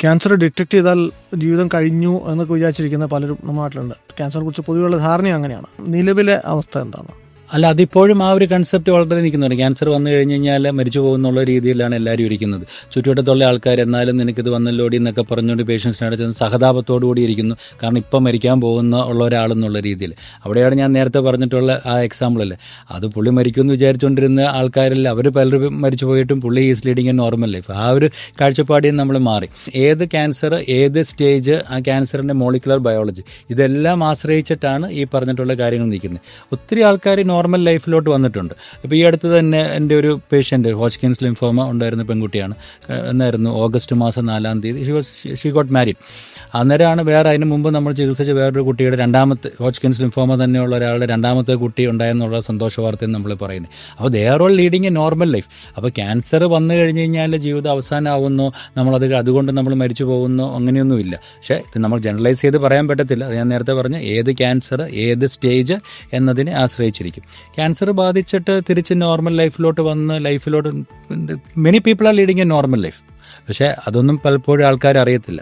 Cancer detect ചെയ്താൽ ജീവിതം കഴിഞ്ഞു എന്നൊക്കെ വിചാരിച്ചിരിക്കുന്ന പലരും നമ്മുടെ നാട്ടിലുണ്ട്. ക്യാൻസറെ കുറിച്ച് പൊതുവെയുള്ള ധാരണ അങ്ങനെയാണ്. നിലവിലെ അവസ്ഥ എന്താണ്? അല്ല, അതിപ്പോഴും ആ ഒരു കൺസെപ്റ്റ് വളരെ നിൽക്കുന്നുണ്ട്. ക്യാൻസർ വന്നു കഴിഞ്ഞ് കഴിഞ്ഞാൽ മരിച്ചു പോകുന്നുള്ള രീതിയിലാണ് എല്ലാവരും ഇരിക്കുന്നത്. ചുറ്റുവട്ടത്തുള്ള ആൾക്കാർ എന്നാലും നിനക്കിത് വന്നല്ലോടി എന്നൊക്കെ പറഞ്ഞുകൊണ്ട് പേഷ്യൻസിനോട് ചെന്ന് സഹതാപത്തോടു കൂടി ഇരിക്കുന്നു. കാരണം ഇപ്പം മരിക്കാൻ പോകുന്ന ഉള്ള ഒരാളെന്നുള്ള രീതിയിൽ. അവിടെയാണ് ഞാൻ നേരത്തെ പറഞ്ഞിട്ടുള്ള ആ എക്സാമ്പിളല്ലേ, അത് പുള്ളി മരിക്കുമെന്ന് വിചാരിച്ചുകൊണ്ടിരുന്ന ആൾക്കാരിൽ അവർ പലരും മരിച്ചു പോയിട്ടും പുള്ളി is leading A normal life. ആ ഒരു കാഴ്ചപ്പാടിൽ നിന്ന് നമ്മൾ മാറി. ഏത് ക്യാൻസർ, ഏത് സ്റ്റേജ്, ആ ക്യാൻസറിൻ്റെ മോളിക്കുലർ ബയോളജി, ഇതെല്ലാം ആശ്രയിച്ചിട്ടാണ് ഈ പറഞ്ഞിട്ടുള്ള കാര്യങ്ങൾ നിൽക്കുന്നത്. ഒത്തിരി ആൾക്കാർ നോർമൽ ലൈഫിലോട്ട് വന്നിട്ടുണ്ട്. ഇപ്പോൾ ഈ അടുത്ത് തന്നെ എൻ്റെ ഒരു പേഷ്യൻ്റ് ഹോച്ച്കിൻസ് ലിംഫോമ ഉണ്ടായിരുന്ന പെൺകുട്ടിയാണ്. എന്നായിരുന്നു ഓഗസ്റ്റ് മാസം 4-ാം തീയതി ഷീ ഗോട്ട് മാരീഡ്. അന്നേരമാണ് വേറെ അതിന് മുമ്പ് നമ്മൾ ചികിത്സിച്ച വേറൊരു കുട്ടിയുടെ രണ്ടാമത്തെ ഹോച്ച്കിൻസ് ലിംഫോമ തന്നെയുള്ള ഒരാളുടെ രണ്ടാമത്തെ കുട്ടി ഉണ്ടായെന്നുള്ള സന്തോഷ വാർത്തയും നമ്മൾ പറയുന്നത്. അപ്പോൾ they are all leading A normal life. അപ്പോൾ ക്യാൻസർ വന്നു കഴിഞ്ഞ് കഴിഞ്ഞാൽ ജീവിതം അവസാനമാവുന്നോ, അതുകൊണ്ട് നമ്മൾ മരിച്ചു പോകുന്നോ അങ്ങനെയൊന്നുമില്ല. പക്ഷേ ഇത് നമ്മൾ ജനറലൈസ് ചെയ്ത് പറയാൻ പറ്റത്തില്ല. അത് ഞാൻ നേരത്തെ പറഞ്ഞ ഏത് ക്യാൻസർ, ഏത് സ്റ്റേജ് എന്നതിനെ ആശ്രയിച്ചിരിക്കും. ക്യാൻസർ ബാധിച്ചിട്ട് തിരിച്ച് നോർമൽ ലൈഫിലോട്ട് വന്ന് many people are leading A normal life. പക്ഷേ അതൊന്നും പലപ്പോഴും ആൾക്കാർ അറിയത്തില്ല.